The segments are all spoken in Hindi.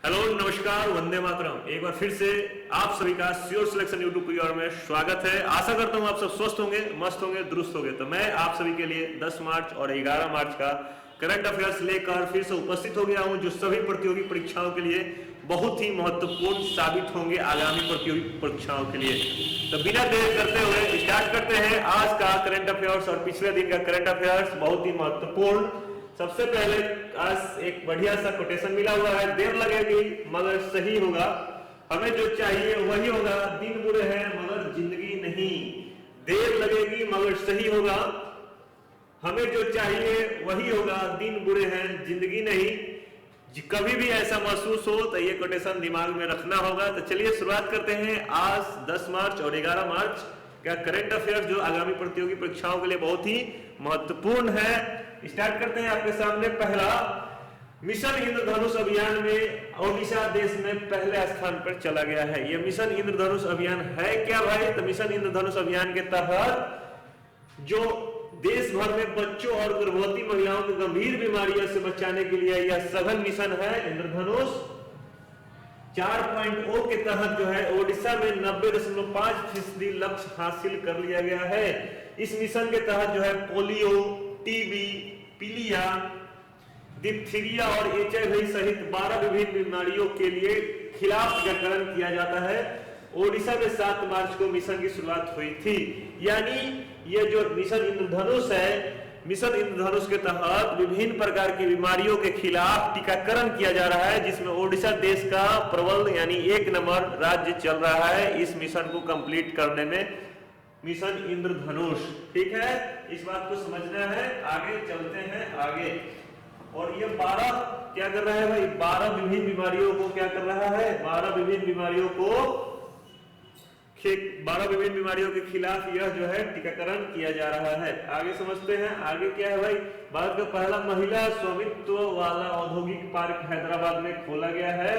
हेलो नमस्कार, वंदे मातरम। एक बार फिर से आप सभी का श्योर सिलेक्शन यूट्यूब की ओर में स्वागत है। आशा करता हूं आप सब स्वस्थ होंगे, मस्त होंगे, दुरुस्त होंगे। तो मैं आप सभी के लिए 10 मार्च और 11 मार्च का करंट अफेयर्स लेकर फिर से उपस्थित हो गया हूं, जो सभी प्रतियोगी परीक्षाओं के लिए बहुत ही महत्वपूर्ण साबित होंगे आगामी प्रतियोगी परीक्षाओं के लिए। तो बिना देर करते हुए स्टार्ट करते हैं आज का करंट अफेयर्स और पिछले दिन का करंट अफेयर्स बहुत ही महत्वपूर्ण। सबसे पहले आज एक बढ़िया सा कोटेशन मिला हुआ है, देर लगेगी मगर सही होगा, हमें जो चाहिए वही होगा। दिन बुरे हैं मगर जिंदगी नहीं, देर लगेगी मगर सही होगा, हमें जो चाहिए वही होगा। दिन बुरे हैं जिंदगी नहीं। कभी भी ऐसा महसूस हो तो ये कोटेशन दिमाग में रखना होगा। तो चलिए शुरुआत करते हैं आज 10 मार्च और 11 मार्च का करंट अफेयर्स, जो आगामी प्रतियोगी परीक्षाओं के लिए बहुत ही महत्वपूर्ण है। स्टार्ट करते हैं आपके सामने। पहला, मिशन इंद्रधनुष अभियान में ओडिशा देश में पहले स्थान पर चला गया है। यह मिशन इंद्रधनुष अभियान है क्या भाई? तो मिशन इंद्रधनुष अभियान के तहत जो देश भर में बच्चों और गर्भवती महिलाओं को गंभीर बीमारियों से बचाने के लिए यह सघन मिशन है इंद्रधनुष 4.0 के तहत जो है ओडिशा में 90.5% लक्ष्य हासिल कर लिया गया है। इस मिशन के तहत जो है पोलियो, टीबी, पीलिया, डिप्थीरिया और एचआईवी सहित 12 विभिन्न बीमारियों के लिए खिलाफ टीकाकरण किया जाता है। ओडिशा में 7 मार्च को मिशन की शुरुआत हुई थी। यानी ये जो मिशन इंद्रधनुष है, मिशन इंद्रधनुष के तहत विभिन्न प्रकार की बीमारियों के खिलाफ टीकाकरण किया जा रहा है, जिसमें ओडिशा देश का प्रबल यानी 1 नंबर राज्य चल रहा है इस मिशन को कंप्लीट करने में। मिशन इंद्रधनुष, ठीक है, इस बात को समझना है। आगे चलते हैं आगे। और ये 12 क्या कर रहा है भाई? 12 विभिन्न बीमारियों को क्या कर रहा है? 12 विभिन्न बीमारियों के खिलाफ यह जो है टीकाकरण किया जा रहा है। आगे समझते हैं आगे क्या है भाई। भारत का पहला महिला स्वामित्व वाला औद्योगिक पार्क हैदराबाद में खोला गया है।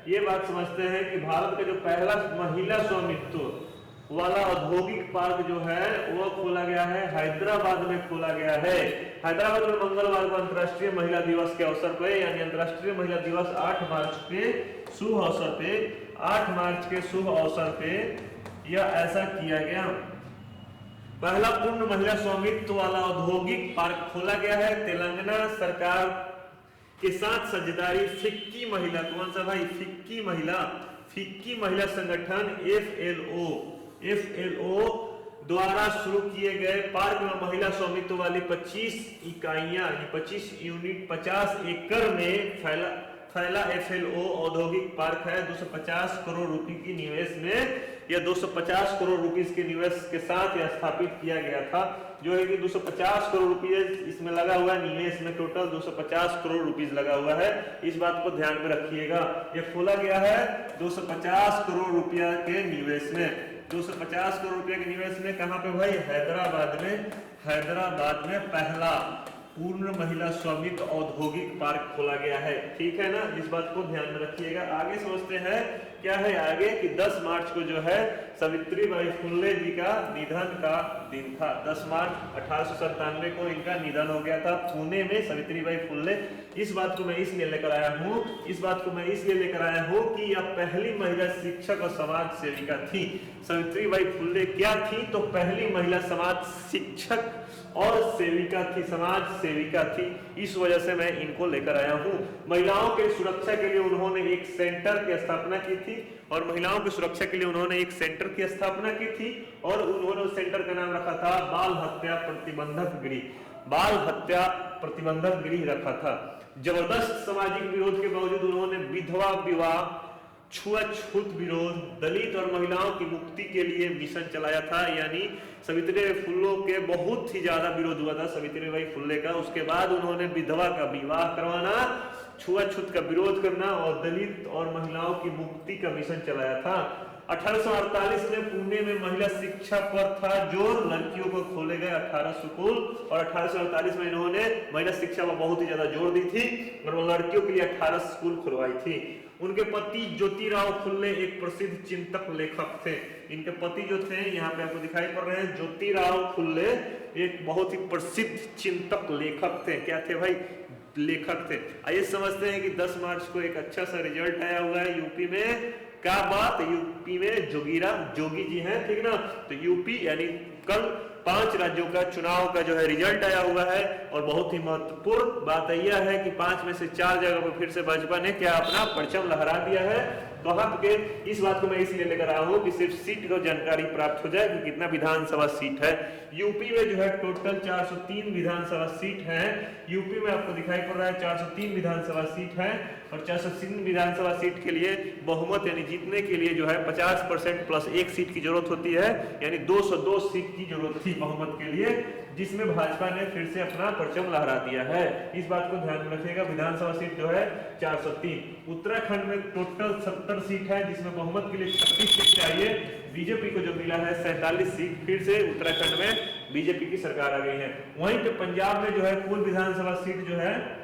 ये बात समझते हैं कि भारत का जो पहला महिला स्वामित्व वाला औद्योगिक पार्क जो है वो खोला गया है, हैदराबाद में खोला गया है। हैदराबाद में मंगलवार को अंतर्राष्ट्रीय महिला दिवस के अवसर पर, यानी अंतर्राष्ट्रीय महिला दिवस 8 मार्च के शुभ अवसर पे, 8 मार्च के शुभ अवसर पे यह ऐसा किया गया। पहला पूर्ण महिला स्वामित्व वाला औद्योगिक पार्क खोला गया है। तेलंगाना सरकार के साथ साझेदारी फिक्की महिला, कौन सा भाई? फिक्की महिला संगठन FLO द्वारा शुरू किए गए पार्क में महिला स्वामित्व वाली 25 इकाइयां, 25 यूनिट 50 एकड़ में फैला FLO औद्योगिक पार्क है। 250 करोड़ रुपए की निवेश में, यह 250 करोड़ रुपीस के निवेश के साथ यह स्थापित किया गया था, जो है कि 250 करोड़ रुपये इसमें लगा हुआ है। निवेश में टोटल 250 करोड़ रुपीस लगा हुआ है, इस बात को ध्यान में रखिएगा। यह खोला गया है 250 करोड़ रुपया के निवेश में। 250 करोड़ रुपए के निवेश में कहां पे भाई? हैदराबाद में पहला पूर्ण महिला स्वामित्व औद्योगिक पार्क खोला गया है, ठीक है ना, इस बात को ध्यान में रखिएगा। आगे समझते हैं क्या है आगे कि 10 मार्च को जो है सावित्रीबाई फुले जी का निधन का दिन था। 10 मार्च 1897 को इनका निधन हो गया था पुणे में, सावित्रीबाई फुले। इस बात को मैं इसलिए लेकर आया हूँ कि यह पहली महिला शिक्षक और समाज सेविका थी। सावित्रीबाई फुले क्या थी? तो पहली महिला समाज शिक्षक और सेविका थी, समाज सेविका थी। इस वजह से मैं इनको लेकर आया हूँ। महिलाओं के सुरक्षा के लिए उन्होंने एक सेंटर की स्थापना की थी, और महिलाओं की सुरक्षा के लिए उन्होंने एक सेंटर की स्थापना की थी, और उन्होंने उस सेंटर का नाम रखा था बाल हत्या प्रतिबंधक गृह रखा था। जबरदस्त सामाजिक विरोध के बावजूद उन्होंने विधवा विवाह, छुआछूत विरोध, दलित और महिलाओं की मुक्ति के लिए मिशन चलाया था। यानी सावित्रीबाई फुले के बहुत ही ज्यादा विरोध हुआ था सावित्रीबाई फुले का। उसके बाद उन्होंने विधवा का विवाह करवाना, छुआछूत का विरोध करना और दलित और महिलाओं की मुक्ति का मिशन चलाया था। 1848 में पुणे में महिला शिक्षा पर था जोर, लड़कियों को खोले गए 18 स्कूल, और 1848 में इन्होंने महिला शिक्षा पर बहुत ही ज्यादा जोर दी थी और वो लड़कियों के लिए 18 स्कूल खुलवाई थी। उनके पति ज्योतिराव फुले एक प्रसिद्ध चिंतक लेखक थे। इनके पति जो थे यहाँ पे आपको दिखाई पड़ रहे हैं, ज्योतिराव फुले एक बहुत ही प्रसिद्ध चिंतक लेखक थे। क्या थे भाई? लेखक थे। आइए समझते हैं कि 10 मार्च को एक अच्छा सा रिजल्ट आया हुआ है यूपी में। क्या बात, यूपी में जोगी जी हैं, ठीक ना। तो यूपी यानी कल 5 राज्यों का चुनाव का जो है रिजल्ट आया हुआ है और बहुत ही महत्वपूर्ण बात यह है कि 5 में से 4 जगह पर फिर से भाजपा ने क्या अपना परचम लहरा दिया है। कहां के, इस बात को मैं इसलिए लेकर आया हूं कि सिर्फ सीट को जानकारी प्राप्त हो जाए कि कितना विधानसभा सीट है। यूपी में जो है टोटल 403 विधानसभा सीट है। यूपी में आपको दिखाई पड़ रहा है 403 विधानसभा सीट है और 403 विधानसभा सीट के लिए बहुमत यानी जीतने के लिए जो है 50% प्लस 1 सीट की जरूरत होती है, यानी 202 सीट की जरूरत थी बहुमत के लिए, जिसमें भाजपा ने फिर से अपना परचम लहरा दिया है। इस बात को ध्यान में रखिएगा। विधानसभा सीट जो है 403। उत्तराखंड में टोटल 70 सीट है जिसमें बहुमत के लिए 36 सीट चाहिए। बीजेपी को जो मिला है 47 सीट, फिर से उत्तराखंड में बीजेपी की सरकार आ गई है। वहीं पे पंजाब में जो है कुल विधानसभा सीट जो है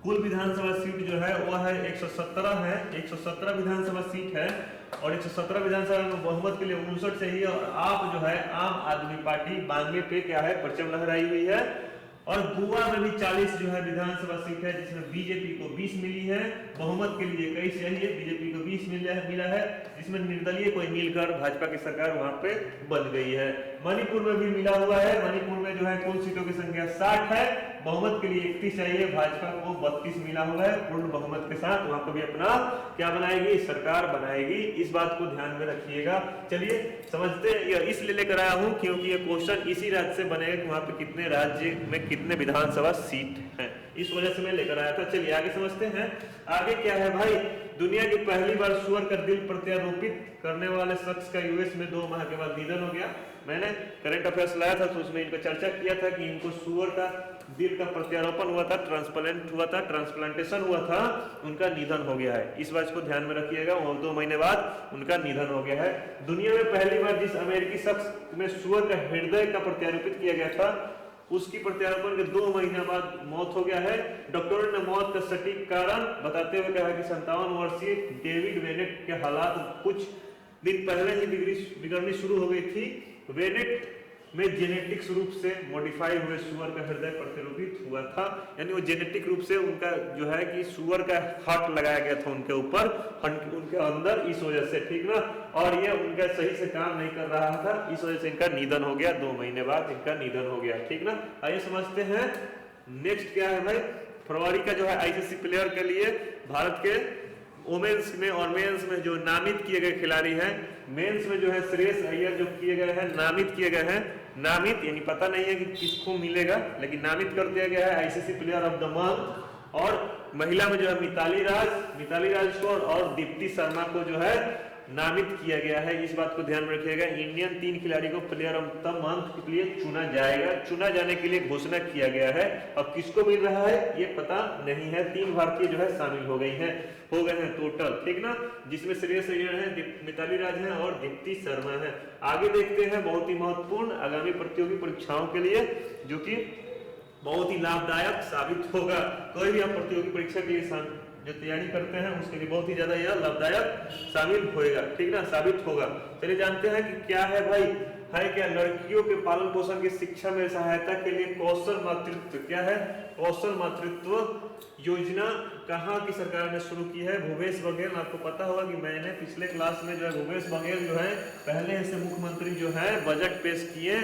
वह है 117 है, 117 विधानसभा सीट है और 117 विधानसभा में बहुमत के लिए 59 चाहिए और आप जो है आम आदमी पार्टी 92 पे क्या है परचम लहराई हुई है। और गोवा में भी 40 जो है विधानसभा सीट है जिसमें बीजेपी को 20 मिली है, बहुमत के लिए 21 चाहिए, बीजेपी को 20 मिला है जिसमें निर्दलीय कोई मिलकर भाजपा की सरकार वहां पे बन गई है। मणिपुर में भी मिला हुआ है। मणिपुर में जो है कुल सीटों की संख्या 60 है, बहुमत के लिए 31 चाहिए, भाजपा को 32 मिला हुआ है। पूर्ण बहुमत के साथ वहां पर भी अपना क्या बनाएगी, सरकार बनाएगी। इस बात को ध्यान में रखिएगा। चलिए समझते हैं, यह इसलिए लेकर आया हूं क्योंकि ये क्वेश्चन इसी राज्य से बनेगा कि वहां पे कितने राज्य में कितने विधानसभा सीट हैं, इस वजह से मैं लेकर आया था। चलिए आगे समझते हैं। आगे क्या है भाई, दुनिया की पहली बार सुअर का दिल प्रत्यारोपित करने वाले शख्स का यूएस में 2 माह के बाद निधन हो गया। मैंने करंट अफेयर्स लाया था तो उसमें इनको चर्चा किया था कि इनको सुअर का दिल का प्रत्यारोपण हुआ था, ट्रांसप्लांटेशन हुआ था, उनका निधन हो गया है। इस बात को ध्यान में रखिएगा। और 2 महीने बाद उनका निधन हो गया है। दुनिया में पहली बार जिस अमेरिकी शख्स में सुअर का हृदय का प्रत्यारोपित किया गया था उसकी प्रत्यारोपण के 2 महीने बाद मौत हो गया है। डॉक्टरों ने मौत का सटीक कारण बताते हुए कहा कि 57 वर्षीय डेविड वेनेट के हालात कुछ दिन पहले ही बिगड़नी शुरू हो गई थी। वेनेट में जेनेटिक्स रूप से मॉडिफाई हुए सुअर का हृदय प्रत्यारोपित हुआ था, यानी वो जेनेटिक रूप से उनका जो है कि सुअर का हार्ट लगाया गया था उनके ऊपर, उनके अंदर, इस वजह से, ठीक ना। और ये उनका सही से काम नहीं कर रहा था, इस वजह से इनका निधन हो गया। 2 महीने बाद इनका निधन हो गया, ठीक ना। आइए समझते हैं नेक्स्ट क्या है भाई। फरवरी का जो है आईसीसी प्लेयर के लिए भारत के वुमेन्स में और मेंस में जो नामित किए गए खिलाड़ी हैं, मेंस में जो है श्रेयस अय्यर जो किए गए हैं, नामित किए गए हैं। नामित यानी पता नहीं है कि किसको मिलेगा, लेकिन नामित कर दिया गया है ICC player of the month. और महिला में जो है मिताली राज को और दीप्ति शर्मा को जो है नामित किया गया है। इस बात को ध्यान में रखिएगा। इंडियन 3 खिलाड़ी को प्लेयर ऑफ द मंथ के लिए चुना जाएगा, चुना जाने के लिए घोषणा किया गया है। अब किसको मिल रहा है ये पता नहीं है। 3 भारतीय जो है शामिल हो गए हैं टोटल, ठीक ना, जिसमें श्रेयस अय्यर है, मिताली राज है और दीप्ति शर्मा है। आगे देखते हैं, बहुत ही महत्वपूर्ण आगामी प्रतियोगी परीक्षाओं के लिए जो कि बहुत ही लाभदायक साबित होगा। कोई भी आप प्रतियोगी परीक्षा के लिए जो तैयारी करते हैं उसके लिए बहुत ही ज्यादा यह लाभदायक साबित होएगा, ठीक ना, साबित होगा। चलिए जानते हैं कि क्या है भाई, है क्या लड़कियों के पालन पोषण की शिक्षा में सहायता के लिए कौशल मातृत्व, क्या है कौशल मातृत्व योजना कहाँ की सरकार ने शुरू की है। भूपेश बघेल, आपको पता होगा कि मैंने पिछले क्लास में जो है भूपेश बघेल जो है पहले से मुख्यमंत्री जो है बजट पेश किए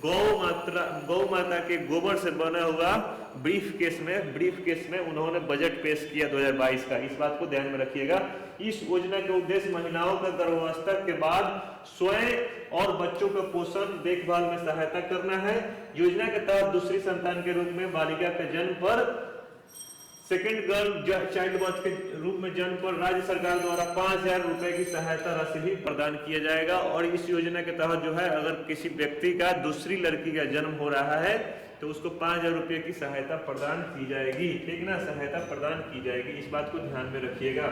गौ माता के गोबर से बना हुआ ब्रीफ केस में उन्होंने बजट पेश किया 2022 का। इस बात को ध्यान में रखिएगा। इस योजना के उद्देश्य महिलाओं का गर्भावस्था के बाद स्वयं और बच्चों का पोषण देखभाल में सहायता करना है। योजना के तहत दूसरी संतान के रूप में बालिका के जन्म पर, सेकेंड गर्ल चाइल्ड बर्थ के रूप में जन्म पर राज्य सरकार द्वारा 5,000 रुपए की सहायता राशि भी प्रदान किया जाएगा। और इस योजना के तहत जो है अगर किसी व्यक्ति का दूसरी लड़की का जन्म हो रहा है तो उसको 5,000 रुपए की सहायता प्रदान की जाएगी, ठीक ना, सहायता प्रदान की जाएगी। इस बात को ध्यान में रखिएगा।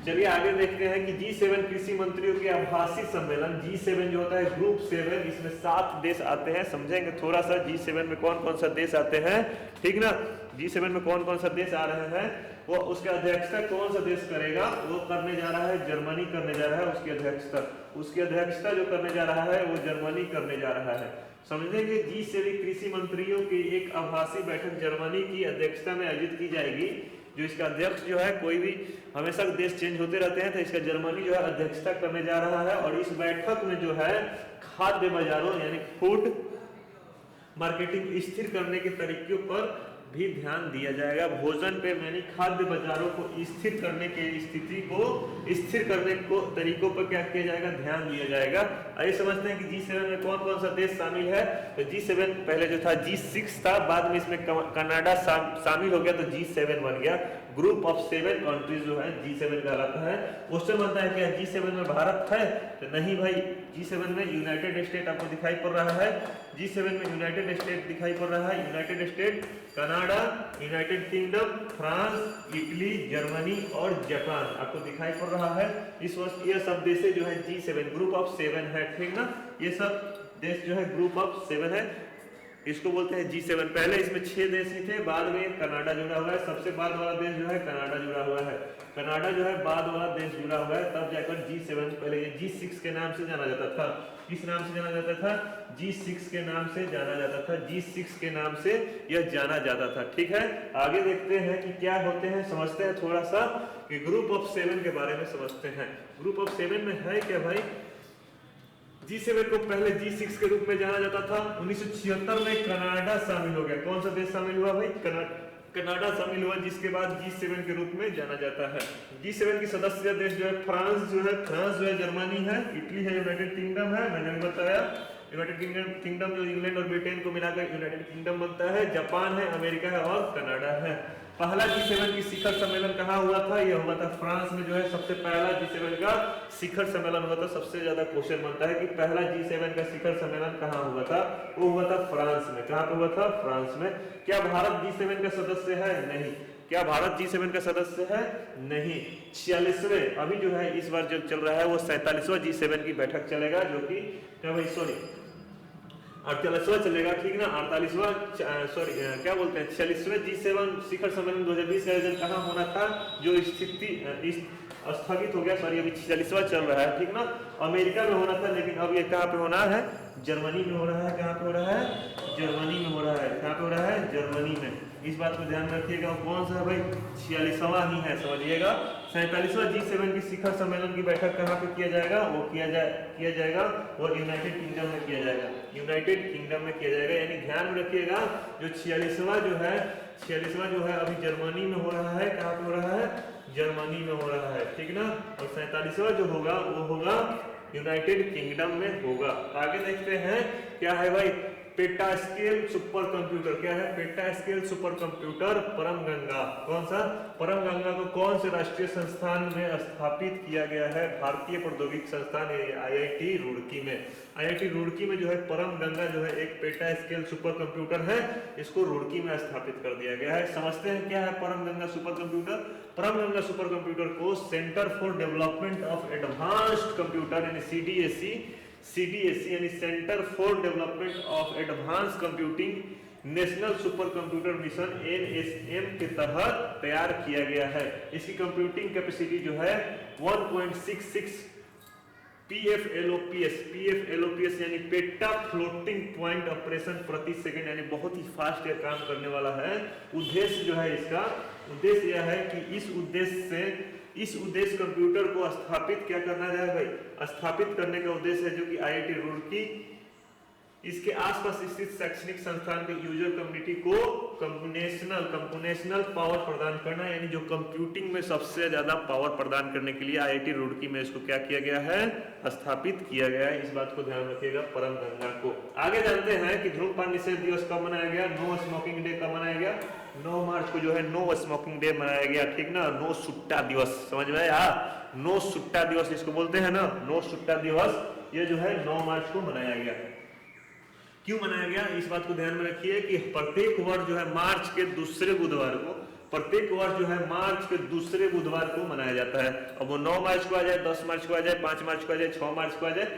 चलिए आगे देखते हैं कि G7 कृषि मंत्रियों के आभासी सम्मेलन। G7 जो होता है ग्रुप 7, इसमें 7 देश आते हैं। समझेंगे थोड़ा सा G7 में कौन कौन सा देश आते हैं, ठीक ना। G7 में कौन कौन सा देश आ रहे हैं, वो उसके अध्यक्षता कौन सा देश करेगा, वो करने जा रहा है जर्मनी करने जा रहा है उसकी अध्यक्षता जो करने जा रहा है वो जर्मनी करने जा रहा है। समझेंगे G7 कृषि मंत्रियों की एक आभासी बैठक जर्मनी की अध्यक्षता में आयोजित की जाएगी। जो इसका अध्यक्ष जो है, कोई भी हमेशा देश चेंज होते रहते हैं, तो इसका जर्मनी जो है अध्यक्षता करने जा रहा है। और इस बैठक में जो है खाद्य बाजारों यानी फूड मार्केटिंग स्थिर करने के तरीकों पर भी ध्यान दिया जाएगा। भोजन पे यानी खाद्य बाजारों को स्थिर करने के स्थिति को स्थिर करने को तरीकों पर क्या किया जाएगा, ध्यान दिया जाएगा। आइए समझते हैं कि G7 में कौन कौन सा देश शामिल है। तो G7 पहले जो था G6 था, बाद में इसमें कनाडा शामिल हो गया तो G7 बन गया। ग्रुप ऑफ 7 कंट्रीज जो है G7 कहलाता है। क्वेश्चन बनता है क्या G7 में भारत है, तो नहीं भाई, G7 में यूनाइटेड स्टेट आपको दिखाई पड़ रहा है। G7 में यूनाइटेड स्टेट दिखाई पड़ रहा है, United state, Canada, United kingdom, France, Italy, Germany और जापान आपको दिखाई पड़ रहा है। इस वर्ष ये सब देश जो है G7 ग्रुप ऑफ 7 है, ठीक ना। ये सब देश जो है ग्रुप ऑफ 7 है, इसको बोलते हैं G7। पहले इसमें 6 देश ही थे, बाद में कनाडा जुड़ा हुआ है। सबसे बाद वाला देश जो है कनाडा जुड़ा हुआ है, कनाडा जो है बाद वाला देश जुड़ा हुआ है, तब जाकर G7। पहले ये G6 के नाम से जाना जाता था। किस नाम से जाना जाता था, G6 के नाम से जाना जाता था, G6 के नाम से यह जाना जाता था, ठीक है। आगे देखते हैं कि क्या होते हैं, समझते हैं थोड़ा सा कि ग्रुप ऑफ 7 के बारे में समझते हैं। ग्रुप ऑफ 7 में है क्या भाई, G7 को पहले G6 के रूप में जाना जाता था। 1976 में कनाडा शामिल हो गया। कौन सा देश शामिल हुआ भाई, कनाडा शामिल हुआ, जिसके बाद G7 के रूप में जाना जाता है। G7 की सदस्य देश जो है फ्रांस जो है, जर्मनी है, इटली है, यूनाइटेड किंगडम है, मैंने भी बताया यूनाइटेड किंगडम जो इंग्लैंड और ब्रिटेन को मिलाकर यूनाइटेड किंगडम बनता है, जापान है, अमेरिका है और कनाडा है। पहला G7 की शिखर सम्मेलन कहाँ हुआ था, यह हुआ था फ्रांस में। जो है सबसे पहला G7 का शिखर सम्मेलन हुआ था। सबसे ज्यादा क्वेश्चन बनता है कि पहला G7 का शिखर सम्मेलन कहाँ हुआ था, वो हुआ था फ्रांस में। कहाँ पे हुआ था, फ्रांस में। क्या भारत G7 का सदस्य है, नहीं। क्या भारत G7 का सदस्य है, नहीं। 46वें अभी जो है इस बार जो चल रहा है वो 47वां G7 की बैठक चलेगा, जो कि क्या भाई, सॉरी 48वां चलेगा, ठीक ना। 48वां सॉरी क्या बोलते हैं 46वें G7 शिखर सम्मेलन 2020 का आयोजन कहाँ होना था, जो स्थिति स्थगित हो गया, सॉरी अभी 46वां चल रहा है, ठीक ना। अमेरिका में होना था, लेकिन अब ये कहाँ पे होना है, जर्मनी में हो रहा है। कहाँ पे हो रहा है, जर्मनी में हो रहा है। कहाँ पे हो रहा है, जर्मनी में। इस बात को ध्यान रखिएगा। कौन सा है भाई, 46वां ही है, समझिएगा। 47वां G7 की शिखर सम्मेलन की बैठक कहाँ पे किया जाएगा, वो किया जाएगा और यूनाइटेड किंगडम में किया जाएगा, यूनाइटेड किंगडम में किया जाएगा। यानी ध्यान में रखिएगा, जो 46वां जो है अभी जर्मनी में हो रहा है। कहाँ पे हो रहा है, जर्मनी में हो रहा है, ठीक ना। और 47वां जो होगा वो होगा यूनाइटेड किंगडम में होगा। आगे देखते हैं क्या है भाई, पेटास्केल सुपर कंप्यूटर। क्या है, पेटास्केल सुपर कंप्यूटर परम गंगा। कौन सा, परम गंगा को कौन से राष्ट्रीय संस्थान में स्थापित किया गया है, भारतीय प्रौद्योगिकी संस्थान IIT रुड़की में। IIT रुड़की में जो है परम गंगा जो है एक पेटास्केल सुपर कंप्यूटर है, इसको रुड़की में स्थापित कर दिया गया है। समझते हैं क्या है परम गंगा सुपर कंप्यूटर। परम गंगा सुपर कंप्यूटर को centre for development of advanced computer यानी CDAC यानी centre for development of advance computing national super computer mission NSM के तहत तैयार किया गया है। इसकी कंप्यूटिंग कैपेसिटी जो है 1.66 PFLOPS यानी पेटा फ्लोटिंग पॉइंट ऑपरेशन प्रति सेकंड, यानी बहुत ही फास्ट यह काम करने वाला है। उद्देश्य जो है, इसका उद्देश्य यह है कि इस उद्देश्य कंप्यूटर को स्थापित क्या करना है भाई, स्थापित करने का उद्देश्य है, जो कि IIT रुड़की इसके आसपास स्थित शैक्षणिक संस्थान के यूजर कम्युनिटी को कंप्यूटेशनल पावर प्रदान करना, यानी जो कंप्यूटिंग में सबसे ज्यादा पावर प्रदान करने के लिए IIT रुड़की में इसको क्या किया गया है, स्थापित किया गया है। इस बात को ध्यान रखिएगा परम गंगा को। आगे जानते हैं कि धूम्रपान निषेध दिवस कब मनाया गया, नो स्मोकिंग डे कब मनाया गया। 9 मार्च को जो है नो स्मोकिंग डे मनाया गया, ठीक ना। नो सुट्टा दिवस, समझ में आया, नो सुट्टा दिवस इसको बोलते हैं ना, नो सुट्टा दिवस। ये जो है 9 मार्च को मनाया गया। क्यों मनाया गया, इस बात को ध्यान में रखिए कि प्रत्येक वर्ष जो है मार्च के दूसरे बुधवार को, प्रत्येक वर्ष जो है मार्च के दूसरे बुधवार को मनाया जाता है। अब वो 9 मार्च को आ जाए, 10 मार्च को आ जाए, 5 मार्च को आ जाए, 6 मार्च को आ जाए,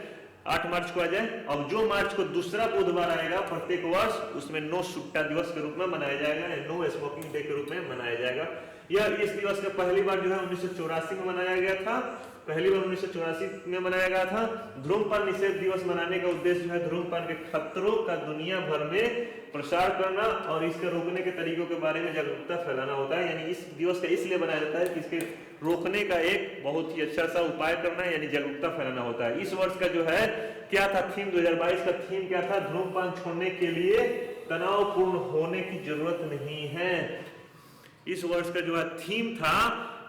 8 मार्च को आ जाए। अब जो मार्च को दूसरा बुधवार आएगा प्रत्येक वर्ष, उसमें नो सुट्टा दिवस के रूप में मनाया जाएगा, नो स्मोकिंग डे के रूप में मनाया जाएगा। यह इस दिवस का पहली बार जो है 1984 में मनाया गया था, पहली बार 1984 में मनाया गया था। धूम्रपान निषेध दिवस मनाने का उद्देश्य जो है धूम्रपान के खतरों का दुनिया भर में प्रसार करना और इसके रोकने के तरीकों के बारे में जागरूकता फैलाना होता है। यानी इस दिवस का इसलिए बनाया जाता है कि इसके रोकने का एक बहुत ही अच्छा सा उपाय करना है, यानी जागरूकता फैलाना होता है। इस वर्ष का जो है क्या था थीम, 2022 का थीम क्या था, धूम्रपान छोड़ने के लिए तनावपूर्ण होने की जरूरत नहीं है। इस वर्ष का जो है थीम था,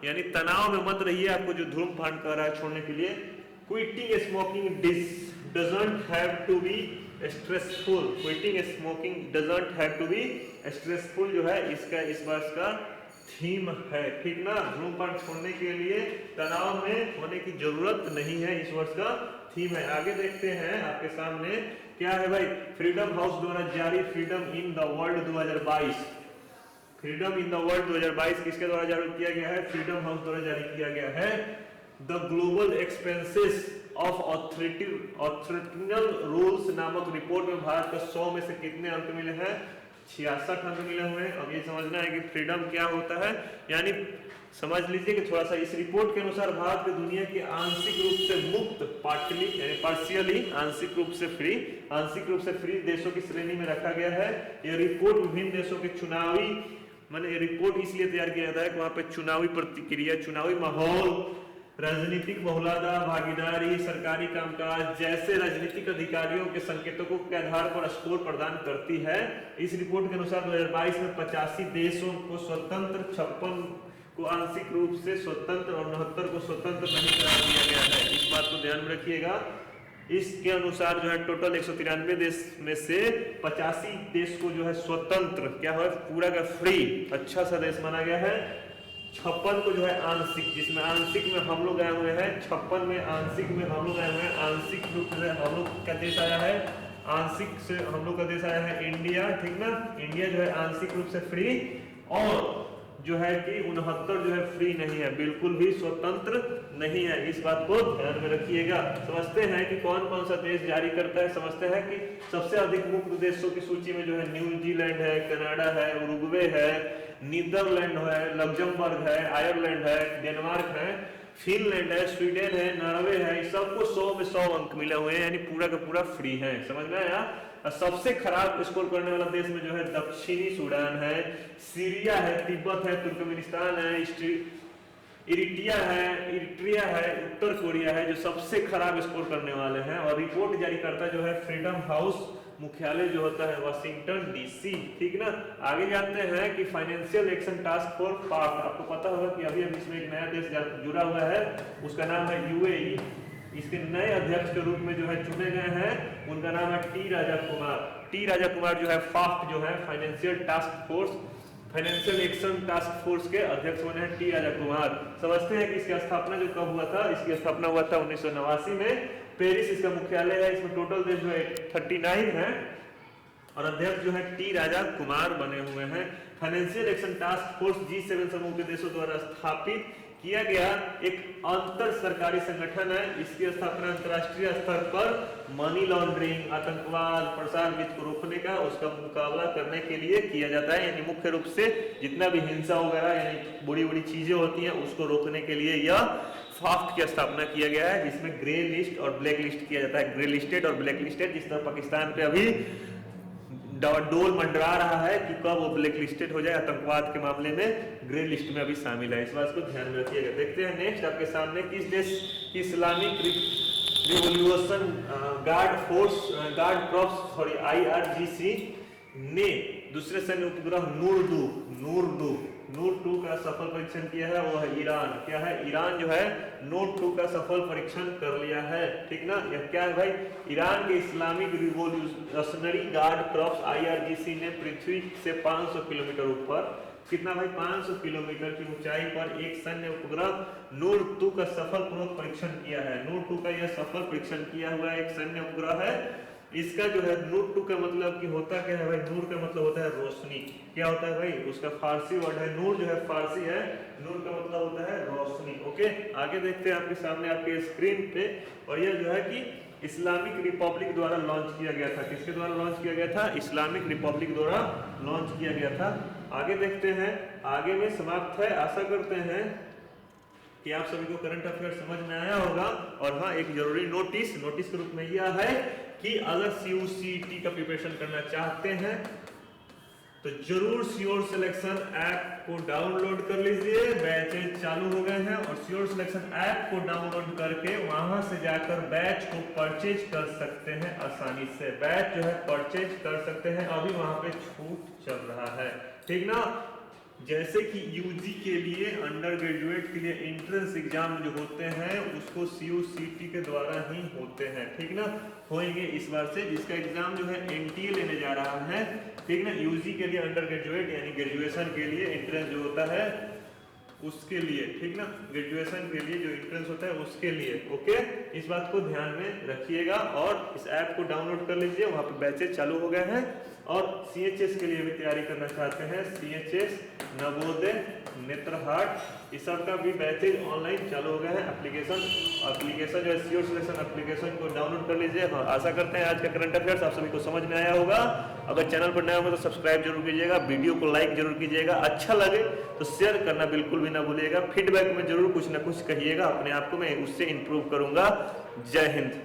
यानी तनाव में मत रहिए, आपको जो धूम्रपान कर रहा है छोड़ने के लिए। Quitting smoking doesn't have to be stressful, quitting smoking doesn't have to be stressful जो है इसका इस वर्ष का थीम है, ठीक ना। धूम्रपान छोड़ने के लिए तनाव में होने की जरूरत नहीं है, इस वर्ष का थीम है। आगे देखते हैं आपके सामने क्या है भाई, फ्रीडम हाउस द्वारा जारी freedom in the world 2022, freedom in the world 2022 किसके द्वारा जारी किया गया है, फ्रीडम हाउस द्वारा जारी किया गया है। The global expenses of authoritarian rules नामक रिपोर्ट में भारत का 100 में से कितने अंक मिले हैं, 66 अंक मिले हुए हैं। अब ये समझना है कि फ्रीडम क्या होता है, यानी समझ लीजिए कि थोड़ा सा इस रिपोर्ट के अनुसार भारत को दुनिया के आंशिक रूप से मुक्त, पार्टली यानी पार्शियली, आंशिक रूप से फ्री देशों की श्रेणी में रखा गया है। यह रिपोर्ट विभिन्न देशों के चुनावी मैंने रिपोर्ट इसलिए तैयार किया जाता है कि वहां पे चुनावी प्रतिक्रिया, चुनावी माहौल, राजनीतिक बहुलता, भागीदारी, सरकारी कामकाज जैसे राजनीतिक अधिकारियों के संकेतों के आधार पर स्कोर प्रदान करती है। इस रिपोर्ट के अनुसार 2022 में 85 देशों को स्वतंत्र, 56 को आंशिक रूप से स्वतंत्र और 69 को स्वतंत्र नहीं करार दिया गया है। इस बात को ध्यान में रखिएगा। इसके अनुसार जो है टोटल 193 देश में से 85 देश को जो है स्वतंत्र क्या है, पूरा का फ्री अच्छा सा देश माना गया है। 56 को जो है आंशिक, जिसमें आंशिक में हम लोग आए हुए हैं, 56 में आंशिक में हम लोग आए हुए हैं। आंशिक रूप से हम लोग का देश आया है, आंशिक से हम लोग का देश आया है इंडिया, ठीक ना। इंडिया जो है आंशिक रूप से फ्री, और जो है कि 69 जो है फ्री नहीं है, बिल्कुल भी स्वतंत्र नहीं है। इस बात को ध्यान में रखिएगा। समझते हैं कि कौन कौन सा देश जारी करता है। समझते हैं कि सबसे अधिक मुक्त देशों की सूची में जो है न्यूजीलैंड है, कनाडा है, उरुग्वे है, नीदरलैंड है, लग्जमबर्ग है, आयरलैंड है, डेनमार्क है, फिनलैंड है, स्वीडन है, नॉर्वे है। सबको 100 में 100 अंक मिले हुए हैं, यानी पूरा का पूरा फ्री है। समझ में आया। सबसे खराब स्कोर करने वाला देश में जो है दक्षिणी सूडान है, सीरिया है, तिब्बत है, तुर्कमेनिस्तान है, इरिट्रिया है, उत्तर कोरिया है, जो सबसे खराब स्कोर करने वाले हैं। और रिपोर्ट जारी करता जो है फ्रीडम हाउस, मुख्यालय जो होता है वाशिंगटन डीसी, ठीक ना। आगे जानते हैं कि financial action task force fast, आपको पता होगा कि अभी इसमें एक नया देश जुड़ा हुआ है, उसका नाम है यूएई। इसके नए अध्यक्ष के रूप में जो है चुने गए हैं, उनका नाम है टी राजा कुमार जो है फास्ट जो है फाइनेंशियल एक्शन टास्क फोर्स के अध्यक्ष बने हैं टी राजा कुमार। समझते हैं कि इसकी स्थापना जो कब हुआ था, इसकी स्थापना हुआ था 1989 में, पेरिस इसका मुख्यालय है। इसमें टोटल देश जो है 39 है और अध्यक्ष जो है टी राजा कुमार बने हुए हैं। Financial action task force G7 समूह के देशों द्वारा स्थापित किया गया एक अंतर सरकारी संगठन है। इसकी स्थापना अंतर्राष्ट्रीय स्तर पर मनी लॉन्ड्रिंग, आतंकवाद, प्रसार वित्त को रोकने का, उसका मुकाबला करने के लिए किया जाता है। यानी मुख्य रूप से जितना भी हिंसा वगैरह यानी बड़ी बड़ी चीजें होती हैं उसको रोकने के लिए यह फास्ट की स्थापना किया गया है, जिसमें ग्रे लिस्ट और ब्लैक लिस्ट किया जाता है। ग्रे लिस्टेड और ब्लैक लिस्टेड, जिस तरह पाकिस्तान पे अभी डोल मंडरा रहा है कि कब वो ब्लैक लिस्टेड हो जाए आतंकवाद के मामले में, ग्रे लिस्ट में अभी शामिल है। इस बात को ध्यान में रखिएगा। देखते हैं नेक्स्ट आपके सामने, किस देश की Islamic revolution guard corps IRGC ने दूसरे सैन्य उपग्रह नूर 2 का सफल परीक्षण किया है। वो है ईरान। क्या है, ईरान जो है नूर 2 का सफल परीक्षण कर लिया है, ठीक ना। यह क्या है भाई, ईरान के Islamic revolutionary guard corps IRGC ने पृथ्वी से 500 किलोमीटर ऊपर, कितना भाई 500 किलोमीटर की ऊंचाई पर एक सैन्य उपग्रह नूर 2 का सफलपूर्वक परीक्षण किया है। नूर 2 का यह सफल परीक्षण किया हुआ एक सैन्य उपग्रह है। इसका जो है नूर 2 का मतलब कि होता क्या है भाई, नूर का मतलब होता है रोशनी। क्या होता है भाई, उसका फारसी वर्ड है नूर, जो है फारसी है, नूर का मतलब होता है रोशनी। ओके, आगे देखते हैं आपके सामने आपके स्क्रीन पे। और यह जो है कि इस्लामिक रिपब्लिक द्वारा लॉन्च किया गया था। किसके द्वारा लॉन्च किया गया था? इस्लामिक रिपब्लिक द्वारा लॉन्च किया गया था। आगे देखते हैं, आगे में समाप्त है। आशा करते हैं कि आप सभी को करंट अफेयर समझ में आया होगा। और हाँ, एक जरूरी नोटिस के रूप में यह है कि अगर CUCET का प्रिपरेशन करना चाहते हैं तो जरूर श्योर सिलेक्शन ऐप को डाउनलोड कर लीजिए। बैचेज चालू हो गए हैं और श्योर सिलेक्शन ऐप को डाउनलोड करके वहां से जाकर बैच को परचेज कर सकते हैं। आसानी से बैच जो है परचेज कर सकते हैं। अभी वहां पे छूट चल रहा है, ठीक ना। जैसे कि यूजी के लिए, अंडर ग्रेजुएट के लिए एंट्रेंस एग्जाम जो होते हैं उसको CUCET के द्वारा ही होते हैं, ठीक ना। होंगे इस बार से, जिसका एग्जाम जो है NTA लेने जा रहा है, ठीक ना। यूजी के लिए अंडर ग्रेजुएट यानी ग्रेजुएशन के लिए एंट्रेंस जो होता है उसके लिए, ठीक ना, ग्रेजुएशन के लिए जो एंट्रेंस होता है उसके लिए, ओके। इस बात को ध्यान में रखिएगा और इस ऐप को डाउनलोड कर लीजिए। वहां पे बैचेज चालू हो गए हैं। और CHS के लिए भी तैयारी करना चाहते हैं, CHS, नवोदय, नेत्रहाट, इस सब का भी बैचेज ऑनलाइन चालू हो गया है। एप्लीकेशन जो है श्योर सिलेक्शन एप्लीकेशन को डाउनलोड कर लीजिए। हाँ, आशा करते हैं आज का करंट अफेयर्स आप सभी को समझ में आया होगा। अगर चैनल पर नया हो तो सब्सक्राइब जरूर कीजिएगा, वीडियो को लाइक जरूर कीजिएगा, अच्छा लगे तो शेयर करना बिल्कुल भी ना भूलिएगा। फीडबैक में जरूर कुछ ना कुछ कहिएगा, अपने आप को मैं उससे इंप्रूव करूंगा। जय हिंद।